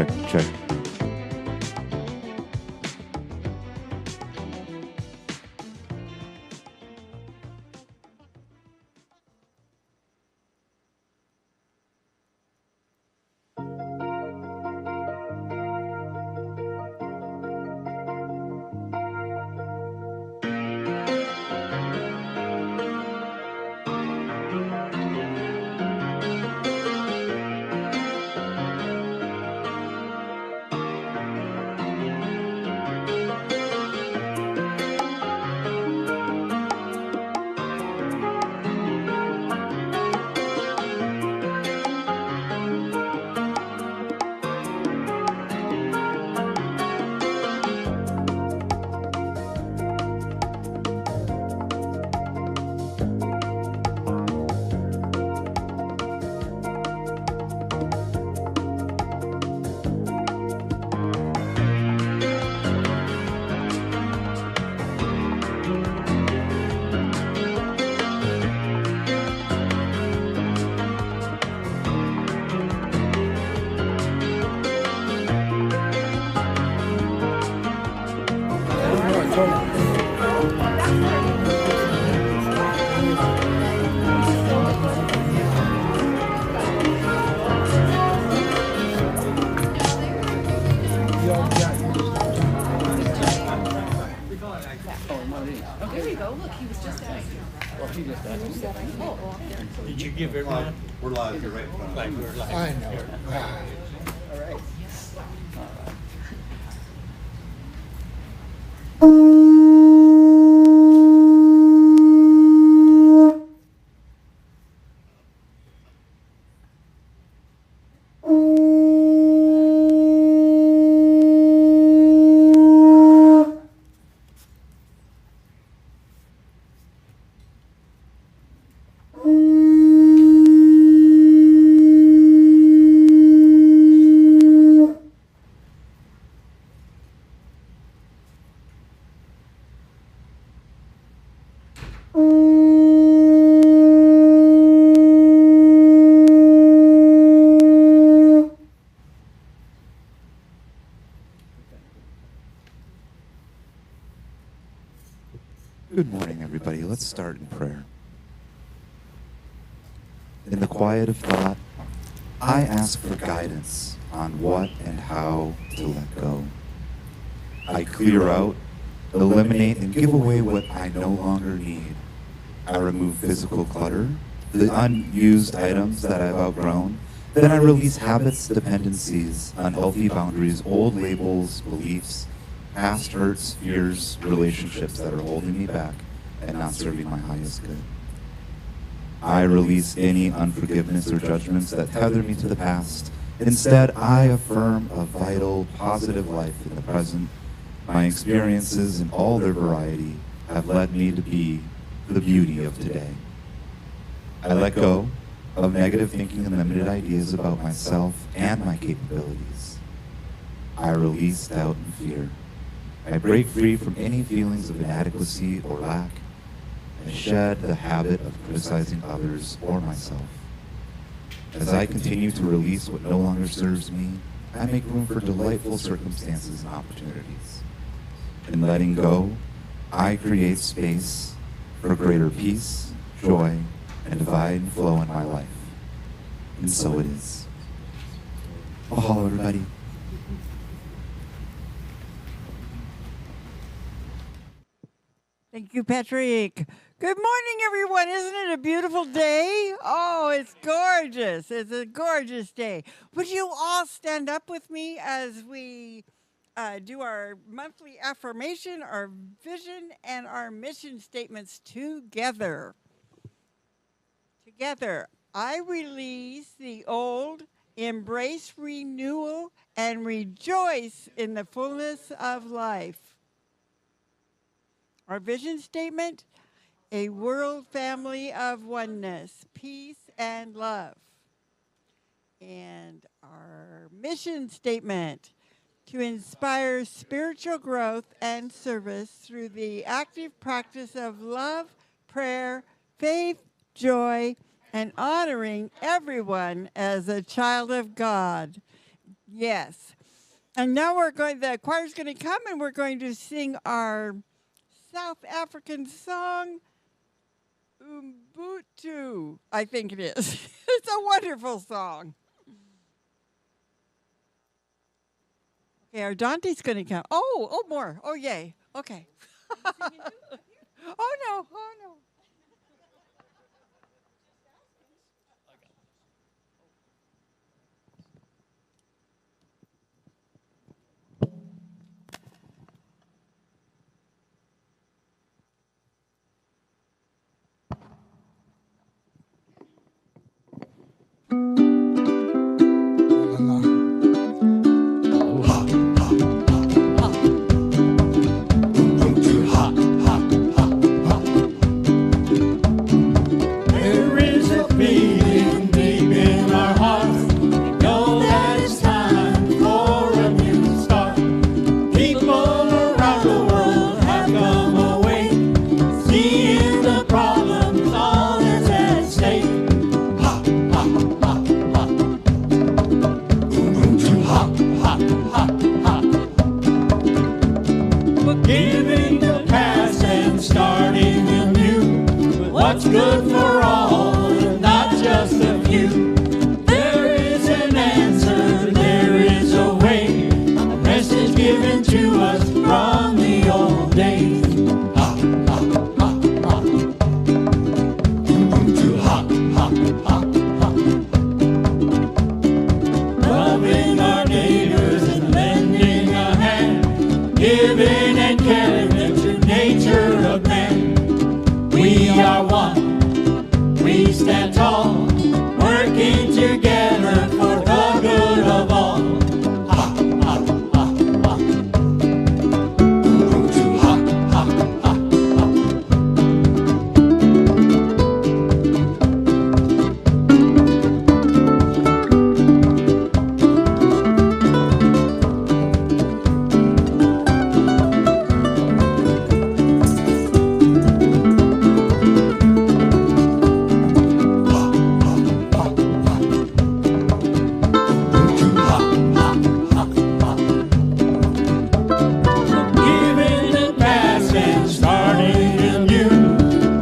check, check. Did you give everyone? We're live. You're right in front of Like us. we're live. I know. All right. Good morning, everybody. Let's start in prayer. In the quiet of thought, I ask for guidance on what and how to let go. I clear out, eliminate, and give away what I no longer need. I remove physical clutter, the unused items that I've outgrown. Then I release habits, dependencies, unhealthy boundaries, old labels, beliefs, past hurts, fears, relationships that are holding me back and not serving my highest good. I release any unforgiveness or judgments that tether me to the past. Instead, I affirm a vital, positive life in the present. My experiences in all their variety have led me to be the beauty of today. I let go of negative thinking and limited ideas about myself and my capabilities. I release doubt and fear. I break free from any feelings of inadequacy or lack. I shed the habit of criticizing others or myself. As I continue to release what no longer serves me, I make room for delightful circumstances and opportunities. In letting go, I create space for greater peace, joy, and divine flow in my life. And so it is. Mahalo, everybody. Thank you, Patrick. Good morning, everyone. Isn't it a beautiful day? Oh, it's gorgeous. It's a gorgeous day. Would you all stand up with me as we do our monthly affirmation, our vision, and our mission statements together? Together, I release the old, embrace renewal, and rejoice in the fullness of life. Our vision statement, a world family of oneness, peace, and love. And our mission statement, to inspire spiritual growth and service through the active practice of love, prayer, faith, joy, and honoring everyone as a child of God. Yes. And now the choir's going to come and we're going to sing our South African song, Ubuntu, I think it is. It's a wonderful song. Okay, our Dante's going to come. Oh, more. Oh, yay. Okay. Oh, no. Oh, no. There is a feeling deep in our hearts. We know that it's time for a new start. People around the world have come away, seeing the problems, all that's at stake. Ha, ha, ha, ha. Ubuntu, ha, ha, ha, ha. Forgiving the past and starting anew. What's good for all and not just a few? There is an answer, there is a way, a message given to us from the old days. Ha, ha, ha, ha. Ubuntu, ha, ha, ha, ha. Loving our neighbors and lending a hand, giving and caring, the true nature of man. We are one, we stand tall, working together for the good of all. Ha, ha, ha, ha. Ubuntu, ha, ha, ha, ha. Giving the past and starting anew.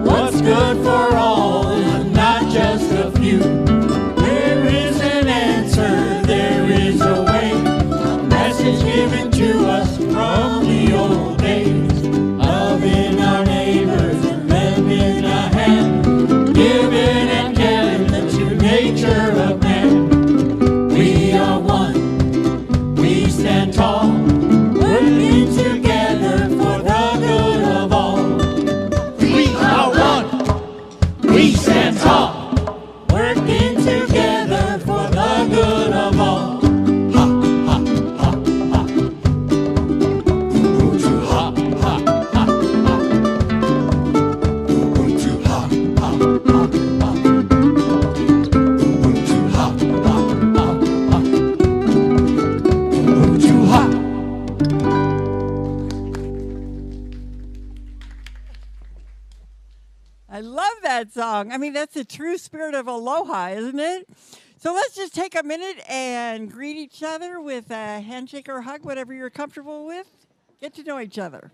What's good for all and not just a few? There is an answer, there is a way, a message given to us from the old days. Loving our neighbors and lending a hand, giving and caring, the true nature of man. We are one, we stand tall, working together for the good of all. We are one, we stand tall, working together for the good of all. Ha, ha, ha, ha. Ubuntu, ha, ha, ha, ha. Ubuntu, ha, ha, ha, ha. Ubuntu, ha, ha, ha, ha. Ubuntu, ha. I love that song. I mean, that's the true spirit of aloha, isn't it? So let's just take a minute and greet each other with a handshake or hug, whatever you're comfortable with. Get to know each other.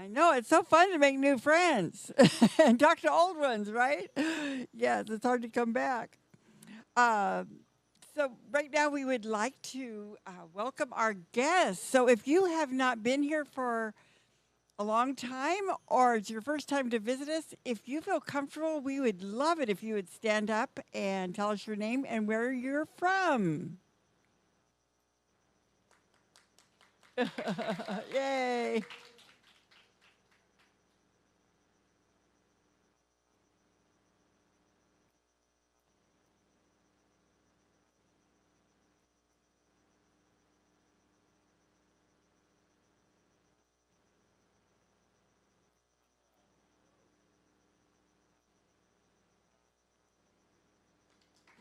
I know it's so fun to make new friends and talk to old ones, right? Yes, it's hard to come back. Uh, so right now we would like to welcome our guests. So if you have not been here for a long time or it's your first time to visit us, if you feel comfortable, we would love it if you would stand up and tell us your name and where you're from. Yay.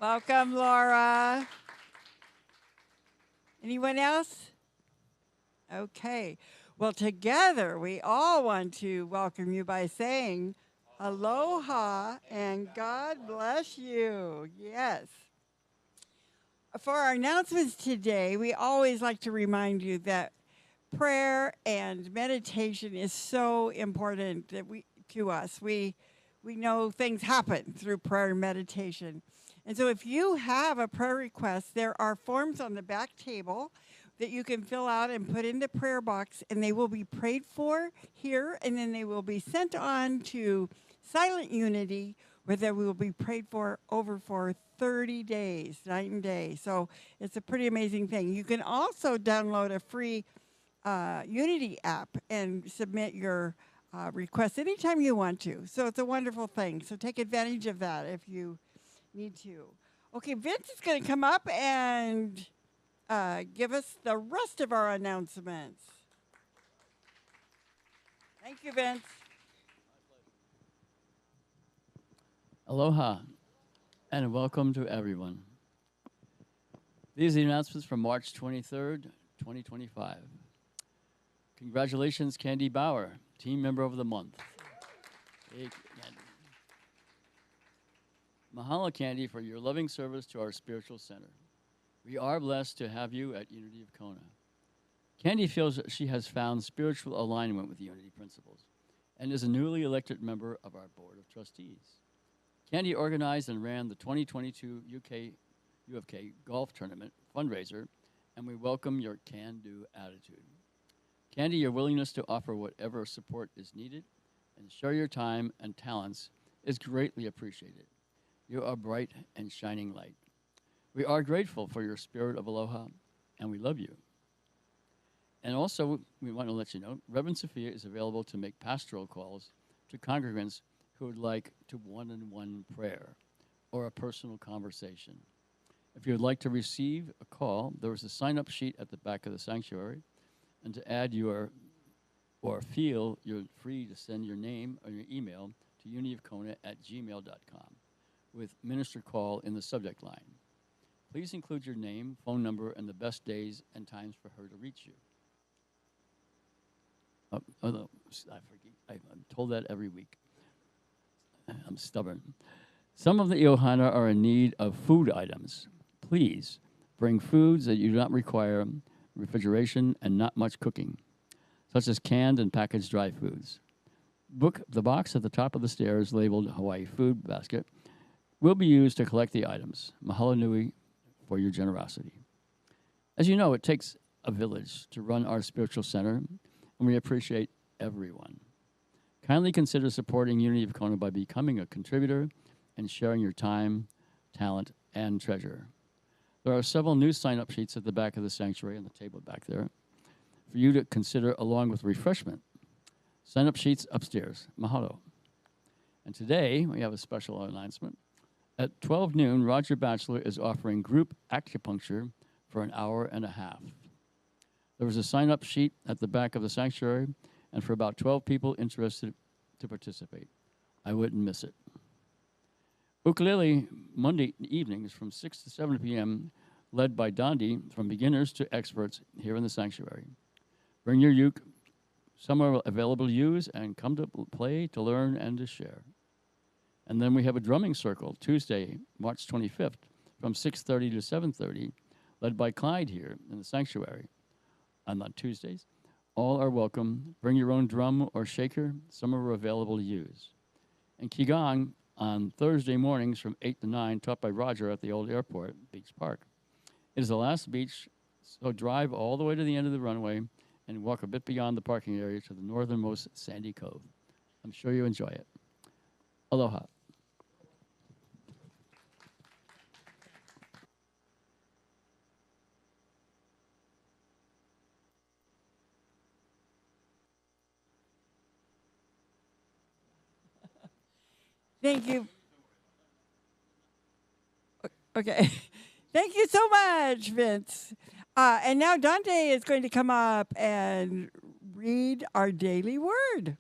Welcome, Laura. Anyone else? Okay. Well, together we all want to welcome you by saying aloha and God bless you. Yes. For our announcements today, we always like to remind you that prayer and meditation is so important to us. We know things happen through prayer and meditation. And so if you have a prayer request, there are forms on the back table that you can fill out and put in the prayer box, and they will be prayed for here, and then they will be sent on to Silent Unity, where they will be prayed for over for 30 days, night and day. So it's a pretty amazing thing. You can also download a free Unity app and submit your request anytime you want to. So it's a wonderful thing. So take advantage of that if you need to. Okay, Vince is going to come up and give us the rest of our announcements. Thank you, Vince. Aloha, and welcome to everyone. These are the announcements from March 23rd, 2025. Congratulations, Candy Bauer, Team Member of the Month. Hey, Candy. Mahalo, Candy, for your loving service to our spiritual center. We are blessed to have you at Unity of Kona. Candy feels that she has found spiritual alignment with Unity principles and is a newly elected member of our Board of Trustees. Candy organized and ran the 2022 UFK Golf Tournament fundraiser, and we welcome your can-do attitude. Candy, your willingness to offer whatever support is needed and share your time and talents is greatly appreciated. You are bright and shining light. We are grateful for your spirit of aloha, and we love you. And also, we want to let you know, Reverend Sophia is available to make pastoral calls to congregants who would like to one-on-one prayer or a personal conversation. If you would like to receive a call, there is a sign-up sheet at the back of the sanctuary, and to add your or feel you're free to send your name or your email to unityofkona@gmail.com with minister call in the subject line. Please include your name, phone number, and the best days and times for her to reach you. No, I forget. I'm told that every week. I'm stubborn. Some of the Iohana are in need of food items. Please bring foods that you do not require refrigeration and not much cooking, such as canned and packaged dry foods. Book the box at the top of the stairs labeled Hawaii Food Basket will be used to collect the items. Mahalo nui for your generosity. As you know, it takes a village to run our spiritual center, and we appreciate everyone. Kindly consider supporting Unity of Kona by becoming a contributor and sharing your time, talent, and treasure. There are several new sign-up sheets at the back of the sanctuary on the table back there for you to consider along with refreshment. Sign-up sheets upstairs. Mahalo. And today, we have a special announcement. At 12 noon, Roger Batchelor is offering group acupuncture for an hour and a half. There was a sign-up sheet at the back of the sanctuary, and for about 12 people interested to participate. I wouldn't miss it. Ukulele Monday evenings from 6 to 7 p.m., led by Dondi, from beginners to experts here in the sanctuary. Bring your uke, some are available to use, and come to play, to learn, and to share. And then we have a drumming circle Tuesday, March 25th, from 6:30 to 7:30, led by Clyde here in the sanctuary. On Tuesdays, All are welcome. Bring your own drum or shaker. Some are available to use. In Qigong, on Thursday mornings from 8 to 9, taught by Roger at the old airport, Beach Park. It is the last beach, so drive all the way to the end of the runway and walk a bit beyond the parking area to the northernmost sandy cove. I'm sure you enjoy it. Aloha. Thank you. Okay. Thank you so much, Vince. And now Dante is going to come up and read our daily word.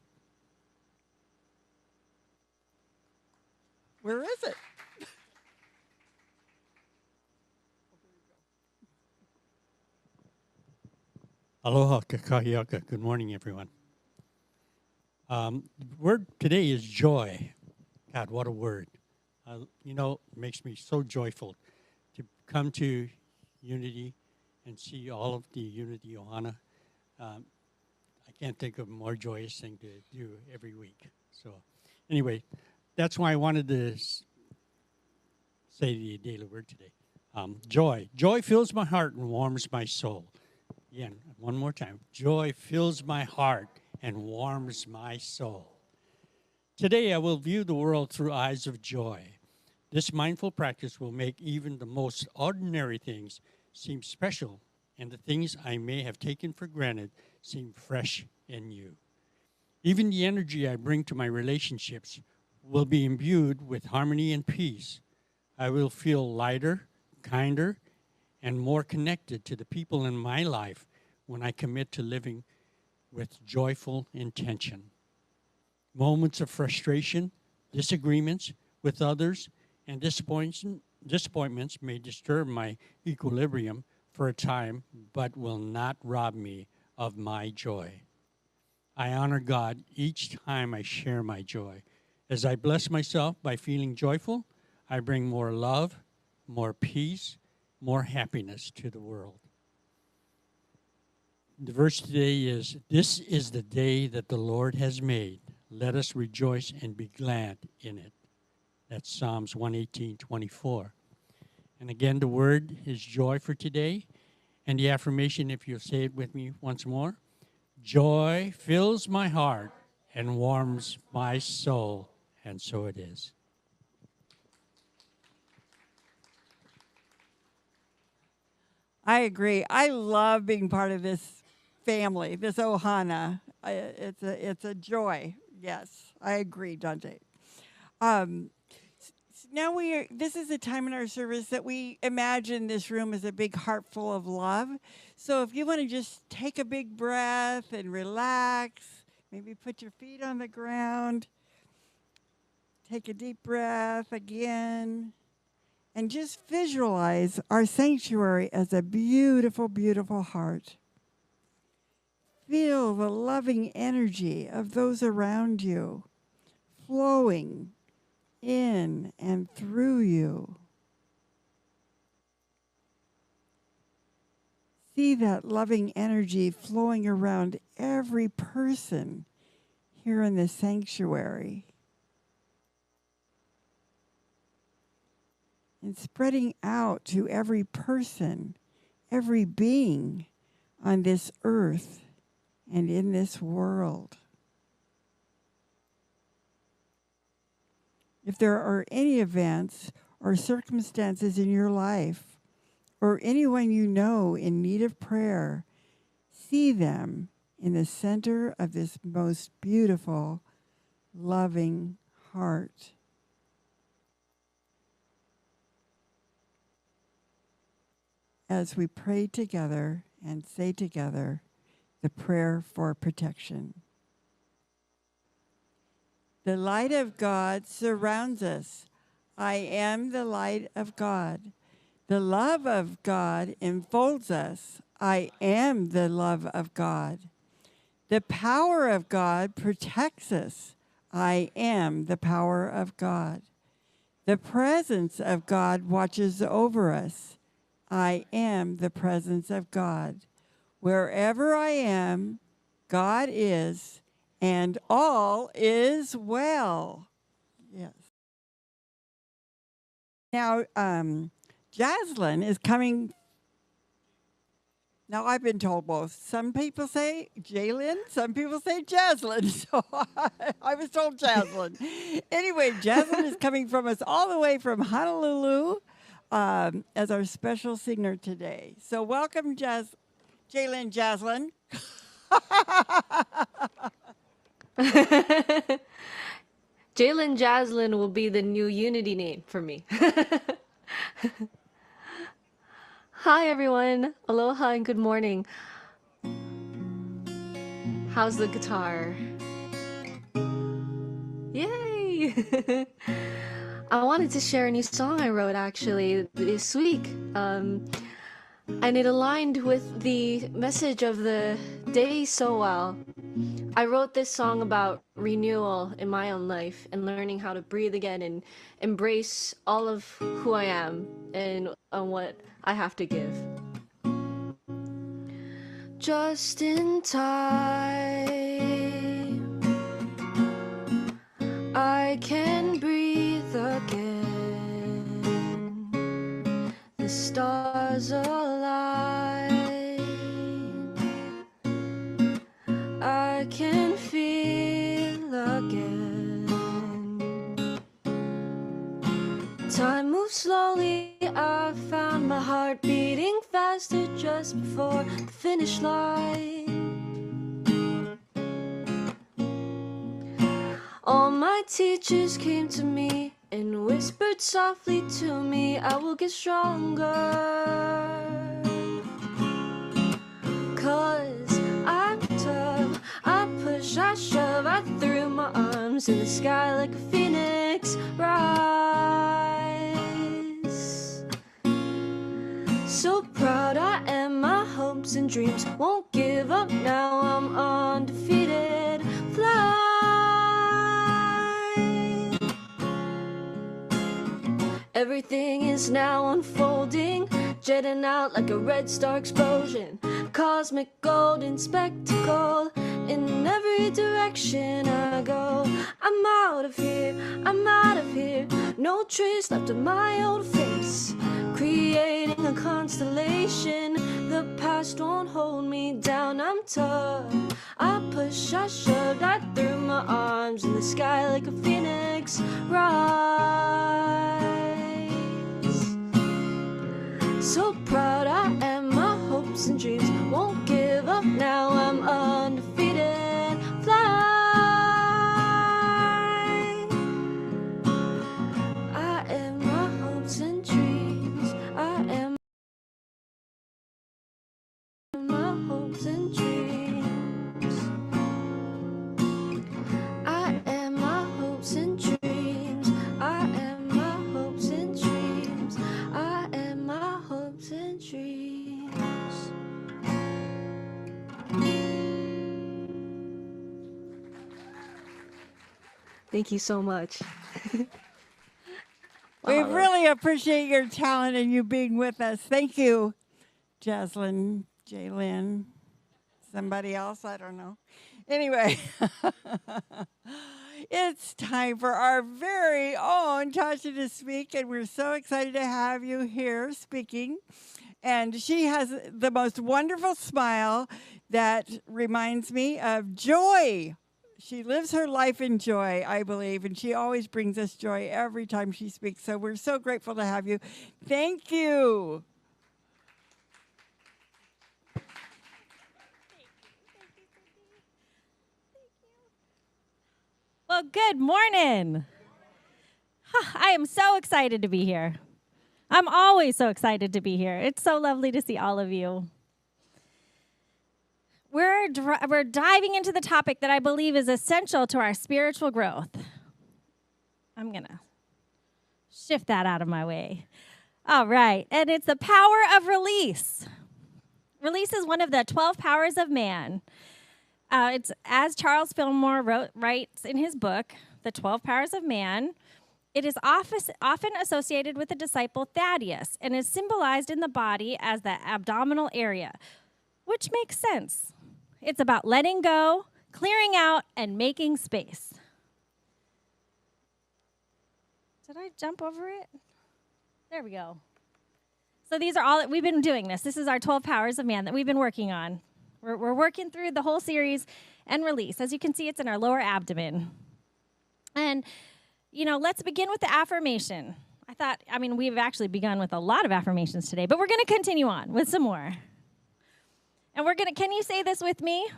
Where is it? Aloha kakahiaka. Good morning, everyone. The word today is joy. God, what a word. It makes me so joyful to come to Unity and see all of the Unity Ohana. I can't think of a more joyous thing to do every week. So anyway, that's why I wanted to say the daily word today. Joy. Joy fills my heart and warms my soul. Again, one more time. Joy fills my heart and warms my soul. Today, I will view the world through eyes of joy. This mindful practice will make even the most ordinary things seem special, and the things I may have taken for granted seem fresh and new. Even the energy I bring to my relationships will be imbued with harmony and peace. I will feel lighter, kinder, and more connected to the people in my life when I commit to living with joyful intention. Moments of frustration, disagreements with others, and disappointments may disturb my equilibrium for a time, but will not rob me of my joy. I honor God each time I share my joy. As I bless myself by feeling joyful, I bring more love, more peace, more happiness to the world. The verse today is, "This is the day that the Lord has made. Let us rejoice and be glad in it." That's Psalms 118:24. And again, the word is joy for today. And the affirmation, if you'll say it with me once more, joy fills my heart and warms my soul. And so it is. I agree. I love being part of this family, this Ohana. It's a joy. Yes, I agree, Dante. Now this is a time in our service that we imagine this room as a big heart full of love. So if you want to just take a big breath and relax, maybe put your feet on the ground, take a deep breath again, and just visualize our sanctuary as a beautiful, beautiful heart. Feel the loving energy of those around you flowing in and through you. See that loving energy flowing around every person here in the sanctuary. And spreading out to every person, every being on this earth and in this world. If there are any events or circumstances in your life or anyone you know in need of prayer, see them in the center of this most beautiful, loving heart. As we pray together and say together the prayer for protection. The light of God surrounds us. I am the light of God. The love of God enfolds us. I am the love of God. The power of God protects us. I am the power of God. The presence of God watches over us. I am the presence of God. Wherever I am, God is, and all is well. Yes. Now, Jaslyn is coming. Now, I've been told both. Some people say Jalen, some people say Jaslyn. So I was told Jaslyn. Anyway, Jaslyn is coming from us all the way from Honolulu as our special singer today. So welcome, Jalen Jaslyn. Jalen Jaslyn will be the new Unity name for me. Hi everyone, aloha and good morning. How's the guitar? Yay! I wanted to share a new song I wrote actually this week. And it aligned with the message of the day so well. I wrote this song about renewal in my own life and learning how to breathe again and embrace all of who I am and what I have to give. Just in time, I can breathe again. The stars align. I can feel again. Time moves slowly. I found my heart beating faster just before the finish line. All my teachers came to me and whispered softly to me, I will get stronger. 'Cause I'm tough, I push, I shove, I threw my arms in the sky like a phoenix rise. So proud I am, my hopes and dreams won't give up now, I'm undefeated. Fly. Everything is now unfolding, jetting out like a red star explosion. Cosmic golden spectacle, in every direction I go. I'm out of here, I'm out of here. No trace left of my old face. Creating a constellation, the past won't hold me down. I'm tough, I push, I shoved, I threw my arms in the sky like a phoenix rise. So proud I am, my hopes and dreams won't give up now, I'm undefeated. Fly. I am my hopes and dreams, I am my hopes and dreams. I am my hopes and dreams, I am my hopes and dreams, I am my hopes and dreams. Thank you so much. We really appreciate your talent and you being with us. Thank you, Jaslyn, Jalen, somebody else, I don't know. Anyway, it's time for our very own Tasha to speak, and we're so excited to have you here speaking. And she has the most wonderful smile that reminds me of joy. She lives her life in joy, I believe, and she always brings us joy every time she speaks. So we're so grateful to have you. Thank you. Well, good morning. I am so excited to be here. I'm always so excited to be here. It's so lovely to see all of you. We're diving into the topic that I believe is essential to our spiritual growth. I'm going to shift that out of my way. All right, and it's the power of release. Release is one of the 12 powers of man. It's as Charles Fillmore writes in his book, The 12 Powers of Man. It is often associated with the disciple Thaddeus and is symbolized in the body as the abdominal area, which makes sense. It's about letting go, clearing out, and making space. Did I jump over it? There we go. So these are all, we've been doing this. This is our 12 powers of man that we've been working on. We're working through the whole series and release. As you can see, it's in our lower abdomen. And, let's begin with the affirmation. We've actually begun with a lot of affirmations today, but we're going to continue on with some more. And can you say this with me?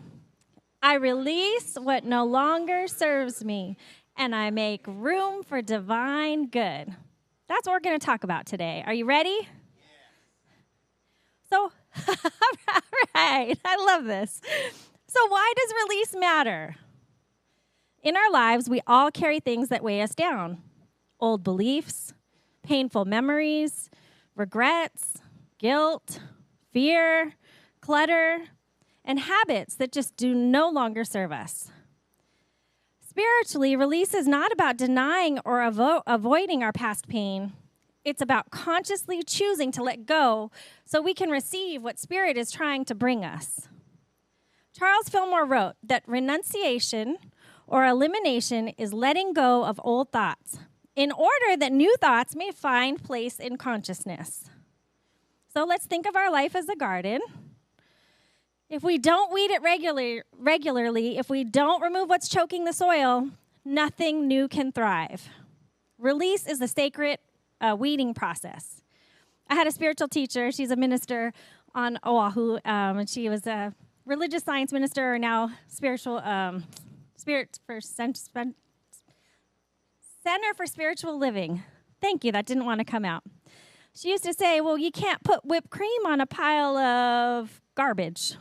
I release what no longer serves me, and I make room for divine good. That's what we're going to talk about today. Are you ready? Yeah. So, all right, I love this. So why does release matter? In our lives, we all carry things that weigh us down. Old beliefs, painful memories, regrets, guilt, fear, clutter, and habits that just do no longer serve us. Spiritually, release is not about denying or avoiding our past pain. It's about consciously choosing to let go so we can receive what Spirit is trying to bring us. Charles Fillmore wrote that renunciation or elimination is letting go of old thoughts in order that new thoughts may find place in consciousness. So let's think of our life as a garden. If we don't weed it regularly, if we don't remove what's choking the soil, nothing new can thrive. Release is the sacred weeding process. I had a spiritual teacher. She's a minister on Oahu, and she was a religious science minister, or now spiritual Center for Spiritual Living. Thank you. That didn't want to come out. She used to say, well, you can't put whipped cream on a pile of garbage.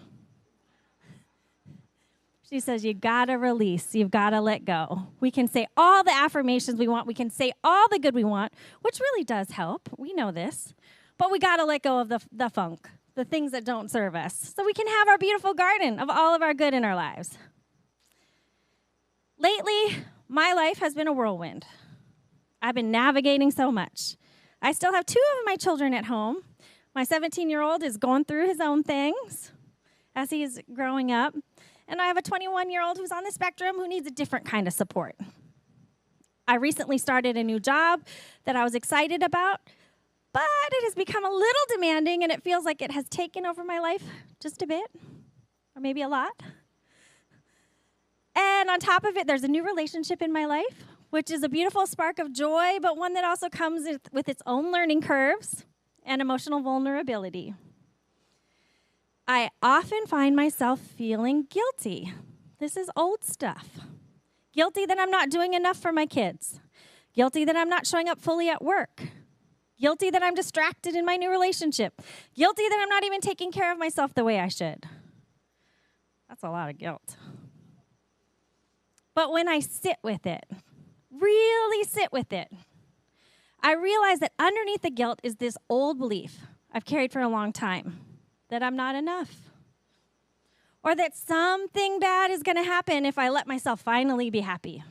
She says, you got to release. You've got to let go. We can say all the affirmations we want. We can say all the good we want, which really does help. We know this. But we got to let go of the funk, the things that don't serve us, so we can have our beautiful garden of all of our good in our lives. Lately, my life has been a whirlwind. I've been navigating so much. I still have 2 of my children at home. My 17-year-old is going through his own things as he's growing up. And I have a 21-year-old who's on the spectrum who needs a different kind of support. I recently started a new job that I was excited about, but it has become a little demanding, and it feels like it has taken over my life just a bit, or maybe a lot. And on top of it, there's a new relationship in my life, which is a beautiful spark of joy, but one that also comes with its own learning curves and emotional vulnerability. I often find myself feeling guilty. This is old stuff. Guilty that I'm not doing enough for my kids. Guilty that I'm not showing up fully at work. Guilty that I'm distracted in my new relationship. Guilty that I'm not even taking care of myself the way I should. That's a lot of guilt. But when I sit with it, really sit with it, I realize that underneath the guilt is this old belief I've carried for a long time, that I'm not enough, or that something bad is going to happen if I let myself finally be happy.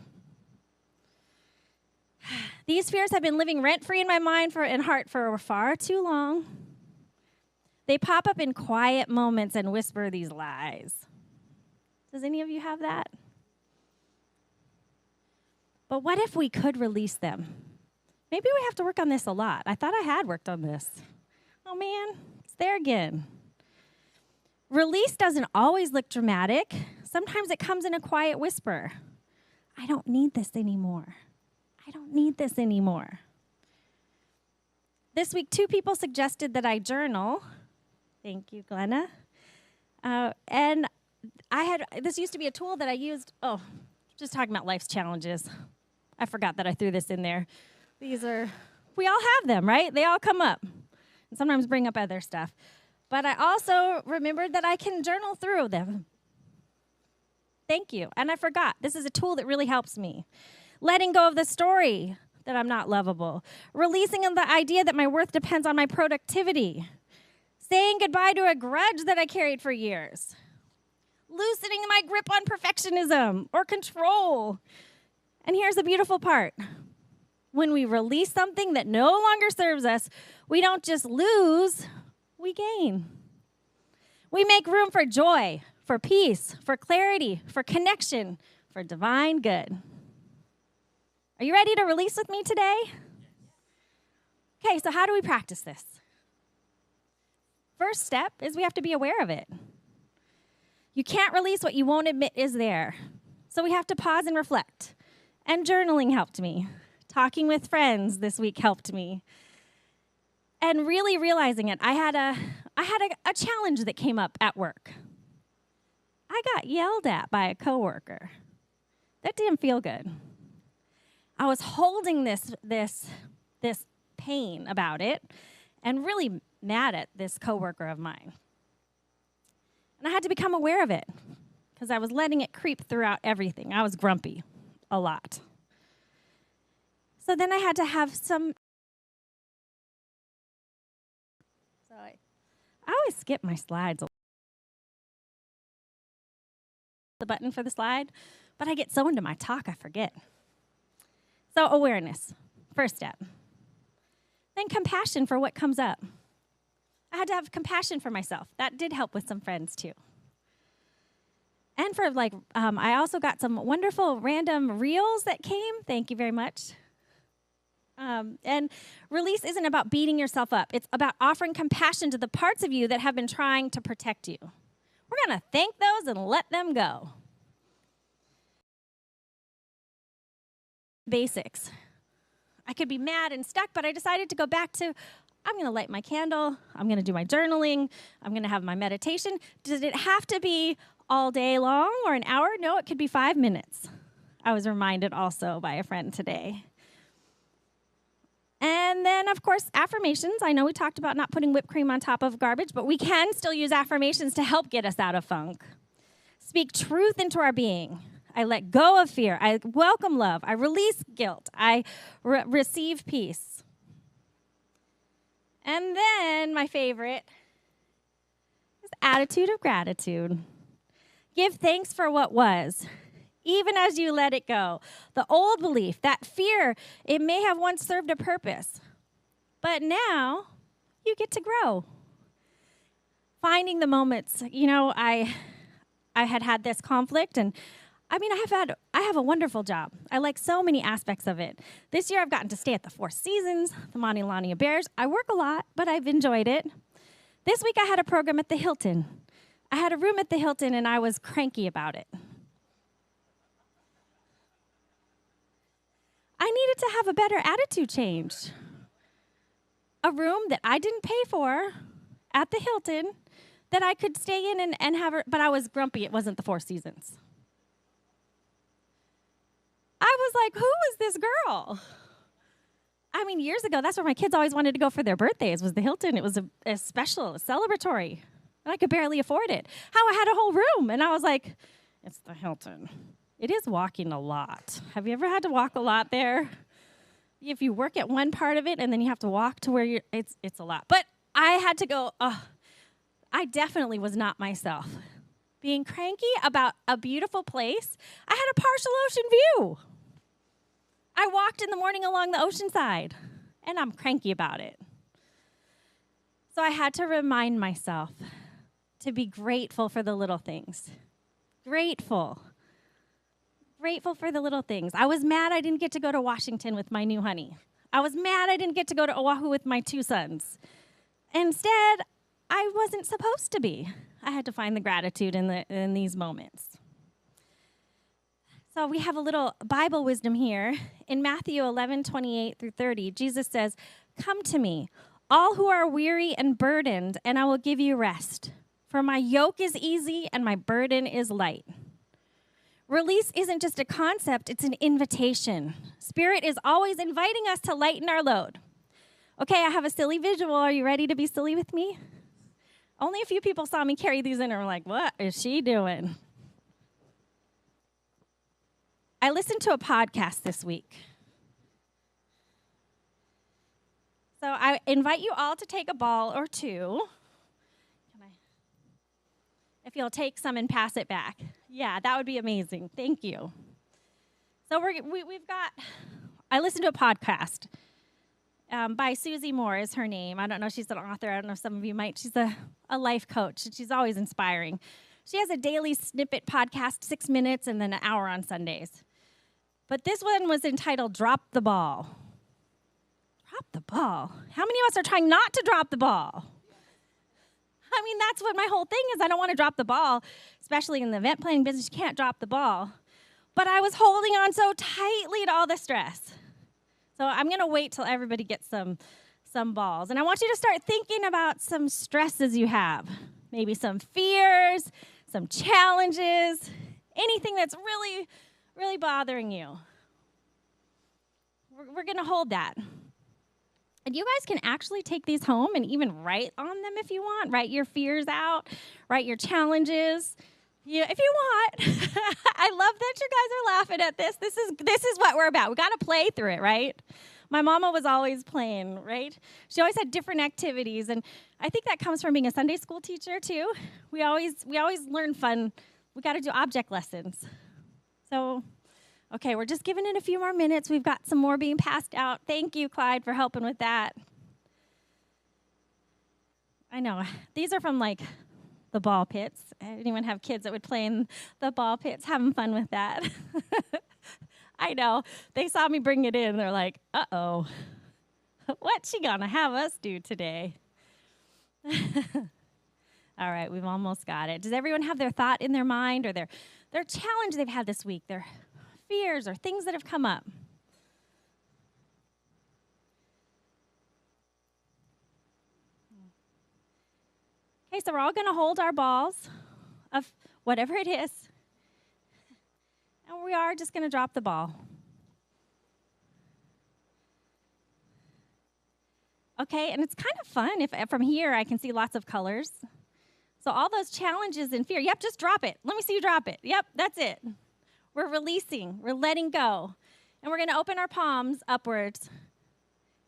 These fears have been living rent-free in my mind and heart for far too long. They pop up in quiet moments and whisper these lies. Does any of you have that? But what if we could release them? Maybe we have to work on this a lot. I thought I had worked on this. Oh man, it's there again. Release doesn't always look dramatic. Sometimes it comes in a quiet whisper. I don't need this anymore. I don't need this anymore. This week, 2 people suggested that I journal. Thank you, Glenna. And this used to be a tool that I used, just talking about life's challenges. I forgot that I threw this in there. We all have them, right? They all come up and sometimes bring up other stuff. But I also remembered that I can journal through them. Thank you. And I forgot. This is a tool that really helps me. Letting go of the story that I'm not lovable. Releasing the idea that my worth depends on my productivity. Saying goodbye to a grudge that I carried for years. Loosening my grip on perfectionism or control. And here's the beautiful part. When we release something that no longer serves us, we don't just lose, we gain. We make room for joy, for peace, for clarity, for connection, for divine good. Are you ready to release with me today? Okay, so how do we practice this? First step is we have to be aware of it. You can't release what you won't admit is there. So we have to pause and reflect. And journaling helped me. Talking with friends this week helped me. And really realizing it, I had a challenge that came up at work. I got yelled at by a coworker. That didn't feel good. I was holding this pain about it and really mad at this coworker of mine. And I had to become aware of it because I was letting it creep throughout everything. I was grumpy a lot. So then I had to have some. So I always skip my slides. The button for the slide, but I get so into my talk I forget. So awareness, first step. Then compassion for what comes up. I had to have compassion for myself. That did help with some friends too. And for I also got some wonderful random reels that came. Thank you very much. And release isn't about beating yourself up. It's about offering compassion to the parts of you that have been trying to protect you. We're going to thank those and let them go. Basics. I could be mad and stuck, but I decided to go back to, I'm going to light my candle. I'm going to do my journaling. I'm going to have my meditation. Does it have to be all day long or an hour? No, it could be 5 minutes. I was reminded also by a friend today. And then, of course, affirmations. I know we talked about not putting whipped cream on top of garbage, but we can still use affirmations to help get us out of funk. Speak truth into our being. I let go of fear. I welcome love. I release guilt. I receive peace. And then my favorite is attitude of gratitude. Give thanks for what was, even as you let it go. The old belief, that fear, it may have once served a purpose, but now you get to grow. Finding the moments, I had this conflict, and I have a wonderful job. I like so many aspects of it. This year I've gotten to stay at the Four Seasons, the Monte Lania Bears. I work a lot, but I've enjoyed it. This week I had a program at the Hilton. I had a room at the Hilton, and I was cranky about it. I needed to have a better attitude change. A room that I didn't pay for at the Hilton that I could stay in and have, but I was grumpy. It wasn't the Four Seasons. I was like, who is this girl? Years ago, that's where my kids always wanted to go for their birthdays, was the Hilton. It was a special, a celebratory, and I could barely afford it. How I had a whole room, and I was like, it's the Hilton. It is walking a lot. Have you ever had to walk a lot there? If you work at one part of it, and then you have to walk to where it's a lot. But I had to go, I definitely was not myself. Being cranky about a beautiful place, I had a partial ocean view. I walked in the morning along the ocean side, and I'm cranky about it. So I had to remind myself to be grateful for the little things. Grateful for the little things. I was mad I didn't get to go to Washington with my new honey. I was mad I didn't get to go to Oahu with my 2 sons. Instead, I wasn't supposed to be. I had to find the gratitude in these moments. So we have a little Bible wisdom here. In Matthew 11:28 through 30, Jesus says, "Come to me, all who are weary and burdened, and I will give you rest. For my yoke is easy and my burden is light." Release isn't just a concept, it's an invitation. Spirit is always inviting us to lighten our load. Okay, I have a silly visual. Are you ready to be silly with me? Only a few people saw me carry these in and were like, what is she doing? I listened to a podcast this week. So I invite you all to take a ball or two. If you'll take some and pass it back. Yeah, that would be amazing. Thank you. So we've got, I listened to a podcast by Susie Moore is her name. I don't know, she's an author. I don't know if some of you might. She's a life coach, and she's always inspiring. She has a daily snippet podcast, 6 minutes, and then an hour on Sundays. But this one was entitled Drop the Ball. Drop the ball. How many of us are trying not to drop the ball? I mean, that's what my whole thing is. I don't want to drop the ball, especially in the event planning business. You can't drop the ball. But I was holding on so tightly to all the stress. So I'm going to wait till everybody gets some balls. And I want you to start thinking about some stresses you have. Maybe some fears, some challenges, anything that's really, really bothering you. We're going to hold that. And you guys can actually take these home and even write on them if you want. Write your fears out, write your challenges. If you want. I love that you guys are laughing at this. This is what we're about. We got to play through it, right? My mama was always playing, right? She always had different activities, and I think that comes from being a Sunday school teacher too. We always learn fun. We got to do object lessons. So, okay, we're just giving it a few more minutes. We've got some more being passed out. Thank you, Clyde, for helping with that. I know. These are from like the ball pits. I didn't even have kids that would play in the ball pits, having fun with that. I know. They saw me bring it in. They're like, uh-oh, what's she gonna have us do today? All right, we've almost got it. Does everyone have their thought in their mind or their challenge they've had this week, their fears or things that have come up? Okay, so we're all going to hold our balls of whatever it is, and we are just going to drop the ball. Okay, and it's kind of fun if from here I can see lots of colors. So all those challenges and fear, yep, just drop it. Let me see you drop it. Yep, that's it. We're releasing, we're letting go, and we're going to open our palms upwards.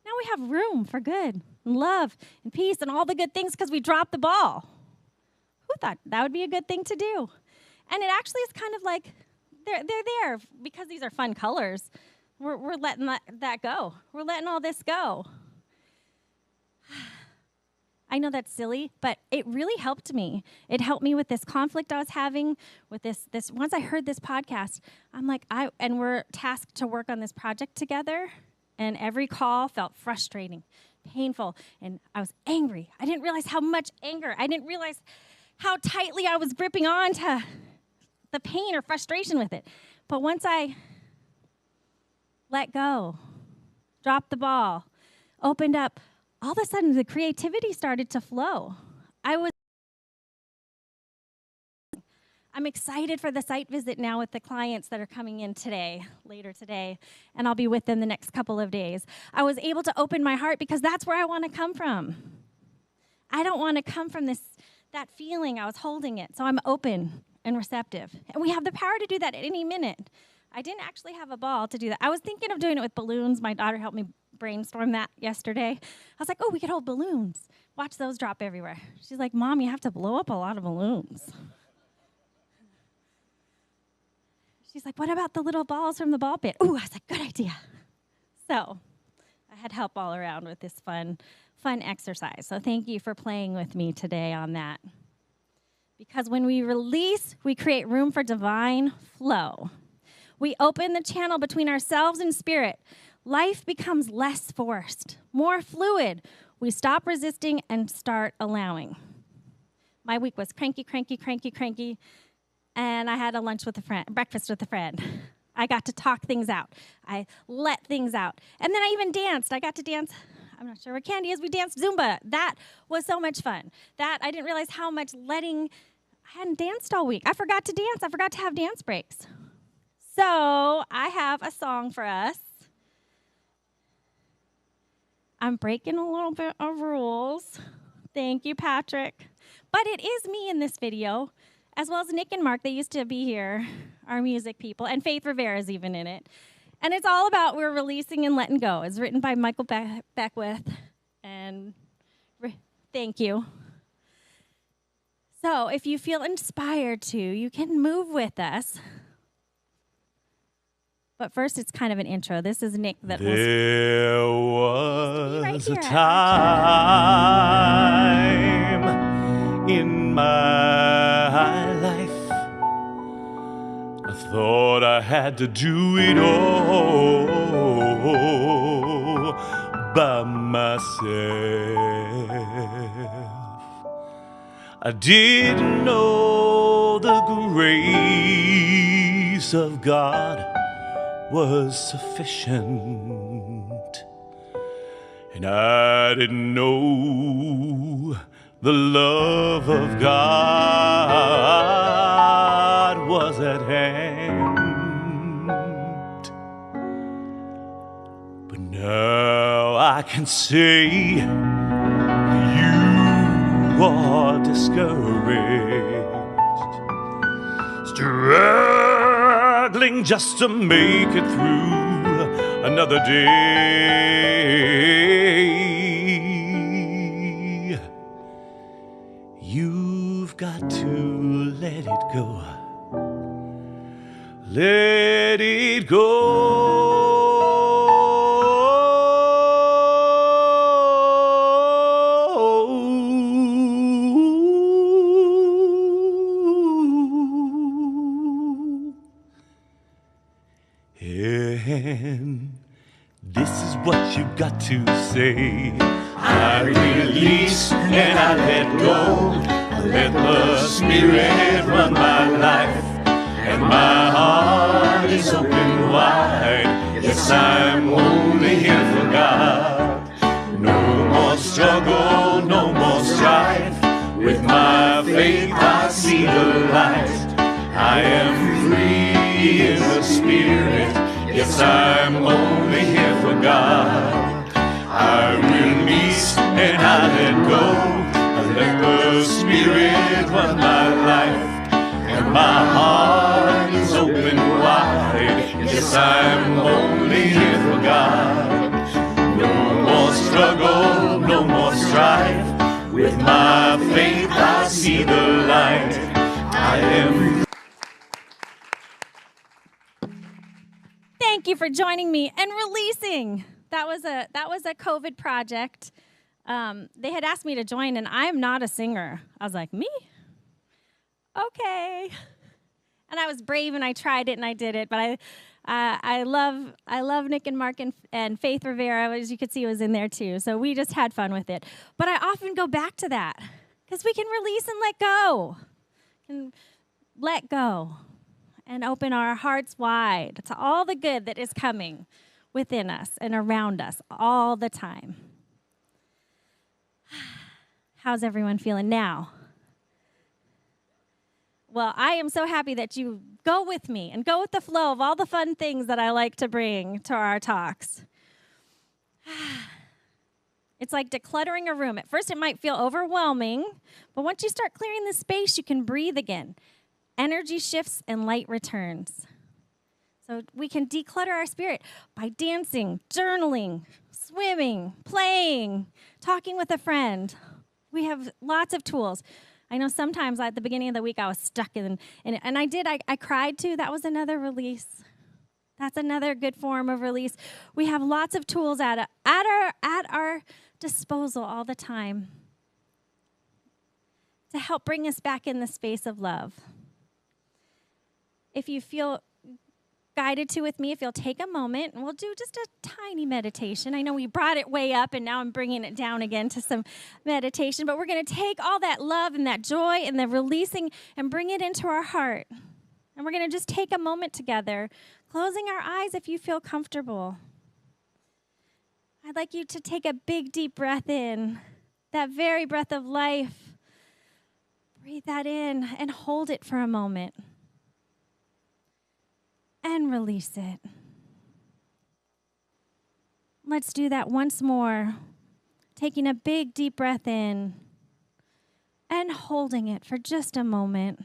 Now we have room for good and love and peace and all the good things because we dropped the ball. Who thought that would be a good thing to do? And it actually is kind of like they're there because these are fun colors. We're letting that go. We're letting all this go. I know that's silly, but it really helped me. It helped me with this conflict I was having with this. Once I heard this podcast, I'm like, and we're tasked to work on this project together. And every call felt frustrating, painful, and I was angry. I didn't realize how much anger. I didn't realize how tightly I was gripping on to the pain or frustration with it. But once I let go, dropped the ball, opened up, all of a sudden the creativity started to flow. I'm excited for the site visit now with the clients that are coming in later today, and I'll be with them the next couple of days. I was able to open my heart because that's where I want to come from. I don't want to come from that feeling I was holding it, so I'm open and receptive. And we have the power to do that at any minute. I didn't actually have a ball to do that. I was thinking of doing it with balloons. My daughter helped me brainstorm that yesterday. I was like, oh, we could hold balloons. Watch those drop everywhere. She's like, Mom, you have to blow up a lot of balloons. She's like, what about the little balls from the ball pit? Ooh, I was like, good idea. So I had help all around with this fun exercise. So thank you for playing with me today on that. Because when we release, we create room for divine flow. We open the channel between ourselves and spirit. Life becomes less forced, more fluid. We stop resisting and start allowing. My week was cranky, and I had breakfast with a friend. I got to talk things out. I let things out. And then I even danced. I got to dance. I'm not sure where Candy is. We danced Zumba. That was so much fun. I didn't realize how much I hadn't danced all week. I forgot to dance. I forgot to have dance breaks. So I have a song for us. I'm breaking a little bit of rules. Thank you, Patrick. But it is me in this video, as well as Nick and Mark. They used to be here, our music people, and Faith Rivera is even in it. And it's all about we're releasing and letting go. It's written by Michael Beckwith, and thank you. So if you feel inspired to, you can move with us. But first, it's kind of an intro. This is Nick that There was a time in my life I thought I had to do it all by myself. I didn't know the grace of God was sufficient, and I didn't know the love of God was at hand. But now I can say you are discouraged, struggling just to make it through another day. You've got to let it go. Let it go. And this is what you've got to say. I release and I let go. I let the Spirit run my life, and my heart is open wide. Yes, I'm only here for God. No more struggle, no more strife. With my faith I see the light. I am free in the Spirit. Yes, I'm only here for God. I release and I let go. I let the Spirit run my life, and my heart is open wide. Yes, I'm only here for God. No more struggle, no more strife. With my faith I see the light. I am. Thank you for joining me and releasing. That was a COVID project. They had asked me to join, and I am not a singer. I was like, me? Okay. And I was brave, and I tried it, and I did it. But I love Nick and Mark and Faith Rivera, as you could see, was in there too. So we just had fun with it. But I often go back to that because we can release and let go, and let go, and open our hearts wide to all the good that is coming within us and around us all the time. How's everyone feeling now? Well, I am so happy that you go with me and go with the flow of all the fun things that I like to bring to our talks. It's like decluttering a room. At first, it might feel overwhelming, but once you start clearing the space, you can breathe again. Energy shifts and light returns. So we can declutter our spirit by dancing, journaling, swimming, playing, talking with a friend. We have lots of tools. I know sometimes at the beginning of the week I was stuck in, and I cried too. That was another release. That's another good form of release. We have lots of tools at our disposal all the time to help bring us back in the space of love. If you feel guided to with me, if you'll take a moment, and we'll do just a tiny meditation. I know we brought it way up, and now I'm bringing it down again to some meditation, but we're going to take all that love and that joy and the releasing and bring it into our heart. And we're going to just take a moment together, closing our eyes if you feel comfortable. I'd like you to take a big, deep breath in, that very breath of life. Breathe that in and hold it for a moment. And release it. Let's do that once more. Taking a big, deep breath in and holding it for just a moment.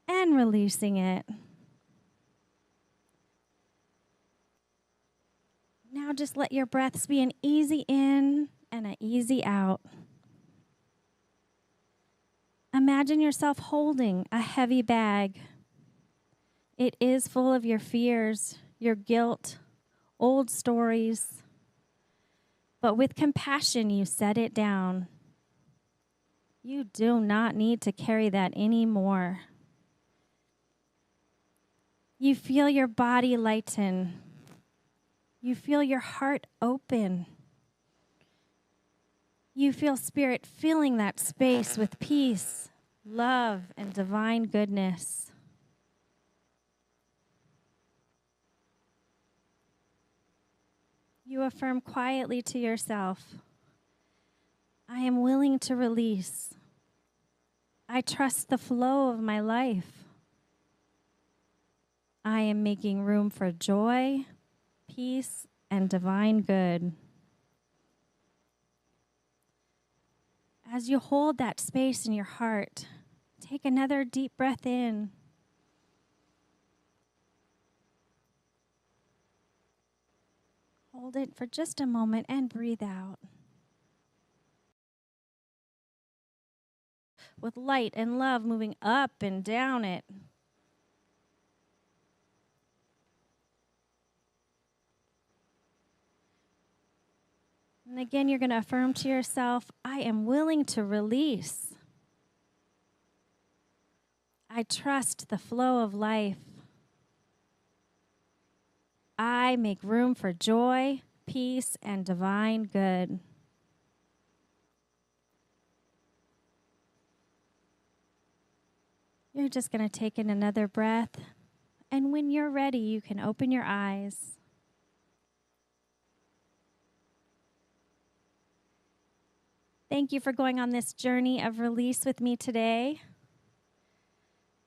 And releasing it. Now just let your breaths be an easy in and an easy out. Imagine yourself holding a heavy bag. It is full of your fears, your guilt, old stories. But with compassion, you set it down. You do not need to carry that anymore. You feel your body lighten. You feel your heart open. You feel Spirit filling that space with peace, love, and divine goodness. You affirm quietly to yourself, I am willing to release. I trust the flow of my life. I am making room for joy, peace, and divine good. As you hold that space in your heart, take another deep breath in. Hold it for just a moment and breathe out. With light and love moving up and down it. And again, you're going to affirm to yourself, I am willing to release. I trust the flow of life. I make room for joy, peace, and divine good. You're just going to take in another breath. And when you're ready, you can open your eyes. Thank you for going on this journey of release with me today.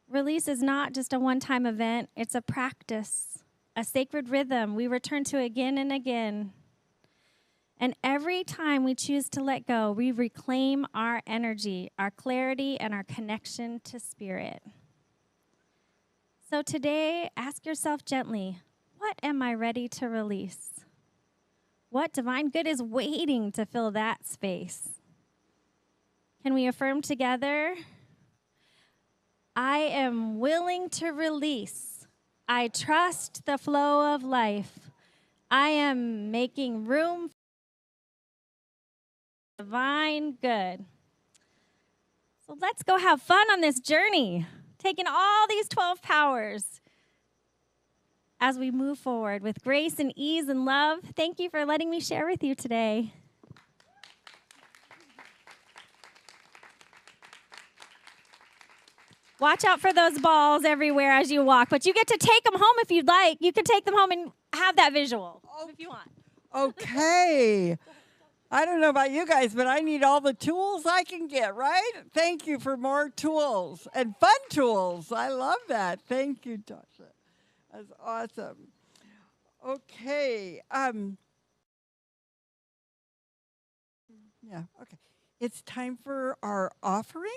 Release is not just a one-time event. It's a practice, a sacred rhythm we return to again and again. And every time we choose to let go, we reclaim our energy, our clarity, and our connection to Spirit. So today, ask yourself gently, what am I ready to release? What divine good is waiting to fill that space? Can we affirm together? I am willing to release. I trust the flow of life. I am making room for divine good. So let's go have fun on this journey, taking all these 12 powers as we move forward with grace and ease and love. Thank you for letting me share with you today. Watch out for those balls everywhere as you walk, but you get to take them home if you'd like. You can take them home and have that visual if you want. Okay. I don't know about you guys, but I need all the tools I can get, right? Thank you for more tools and fun tools. I love that. Thank you, Tasha. That's awesome. Okay. Okay. It's time for our offering.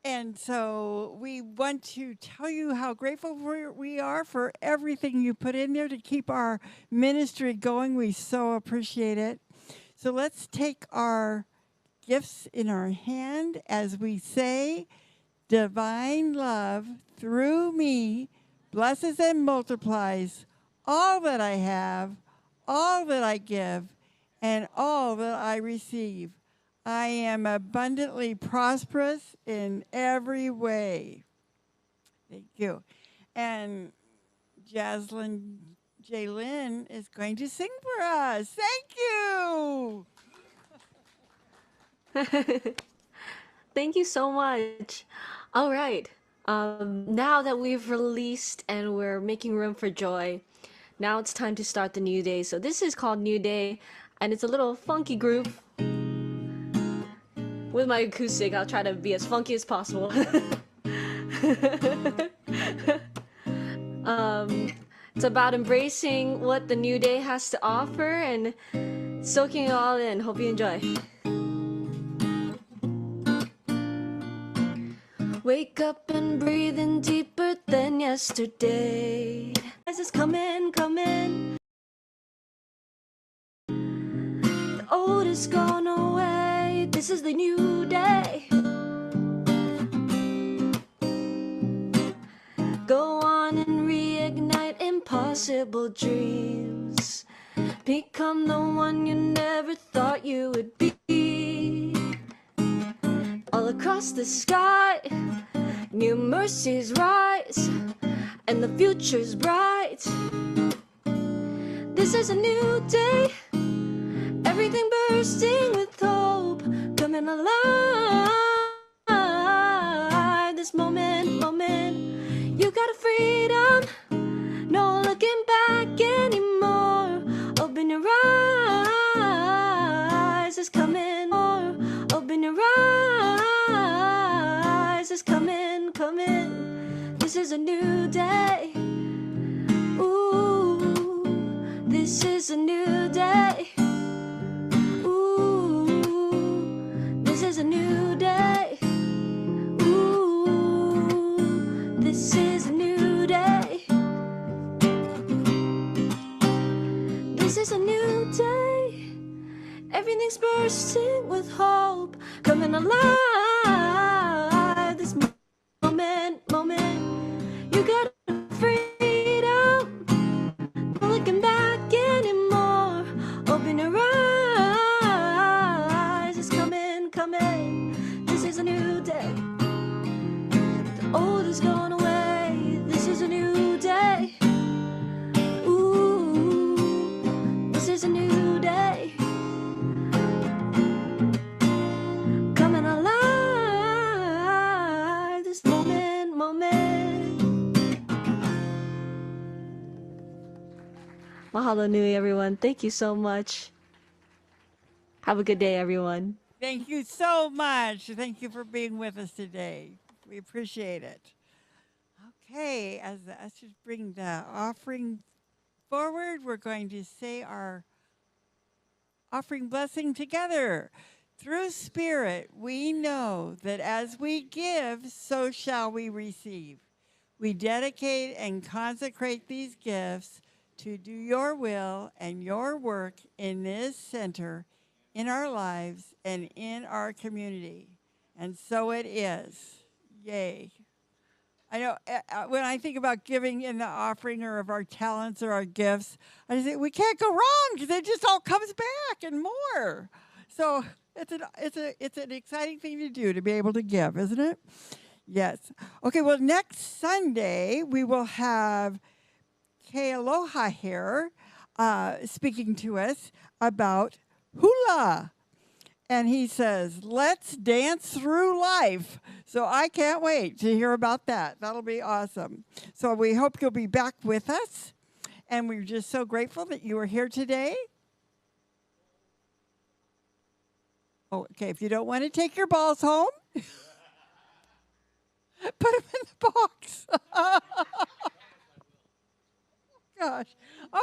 And so we want to tell you how grateful we are for everything you put in there to keep our ministry going. We so appreciate it. So let's take our gifts in our hand as we say, divine love through me blesses and multiplies all that I have, all that I give, and all that I receive. I am abundantly prosperous in every way. Thank you. And Jaslyn Jaylyn is going to sing for us. Thank you. Thank you so much. All right. Now that we've released and we're making room for joy, now it's time to start the new day. So this is called New Day, and it's a little funky groove. With my acoustic, I'll try to be as funky as possible. It's about embracing what the new day has to offer and soaking it all in. Hope you enjoy. Wake up and breathe in deeper than yesterday. It's coming, coming. The old is gone away. This is the new day. Go on and reignite impossible dreams. Become the one you never thought you would be. All across the sky, new mercies rise. and the future's bright. This is a new day, everything bursting with hope, coming alive. This moment, you got a freedom, no looking back anymore. Open your eyes, it's coming more. Open your eyes, it's coming, coming. This is a new day. Ooh, this is a new day. Ooh, this is a new day. Ooh, this is a new day. This is a new day. Everything's bursting with hope, coming alive. This moment, you got freedom, no looking back anymore. Open your eyes, it's coming, coming. This is a new day. The old is gone away. This is a new day. Ooh, this is a new day. Coming alive. This moment, Mahalo nui, everyone. Thank you so much. Have a good day, everyone. Thank you so much. Thank you for being with us today. We appreciate it. Okay, as the ushers bring the offering forward, we're going to say our offering blessing together. Through Spirit, we know that as we give, so shall we receive. We dedicate and consecrate these gifts to do your will and your work in this center, in our lives, and in our community. And so it is. Yay. I know when I think about giving in the offering or of our talents or our gifts, I just think we can't go wrong because it just all comes back and more. So it's an exciting thing to do, to be able to give, isn't it? Yes. Okay, well, next Sunday we will have Ke Aloha here speaking to us about hula. And he says, let's dance through life. So I can't wait to hear about that. That'll be awesome. So we hope you'll be back with us. And we're just so grateful that you are here today. Oh, okay, if you don't want to take your balls home, put them in the box. Gosh.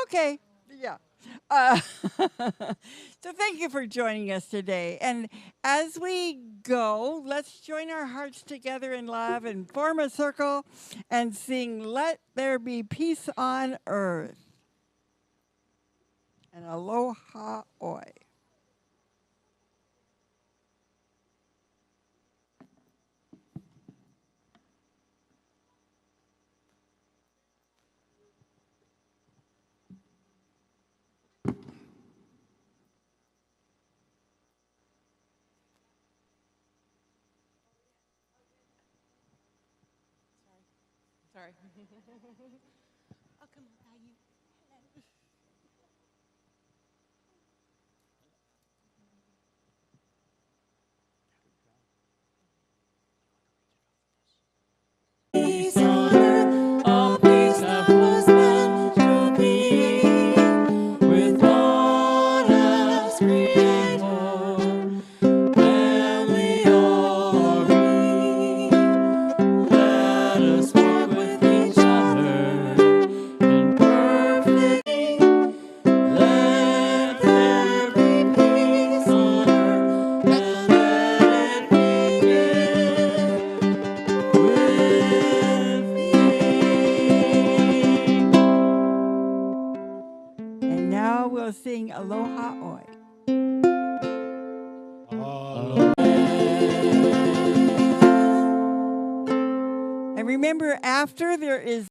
Okay, yeah. So thank you for joining us today. And as we go, let's join our hearts together in love and form a circle and sing, Let There Be Peace on Earth. And aloha oi. Sorry. Oh, come on, you. Peace on earth, a peace that was meant to be, with one as creator, and we all agree. Let us walk with each other in perfect peace. Let there be peace on earth, and let it begin with me. And now we'll sing Aloha Oi. And remember, after there is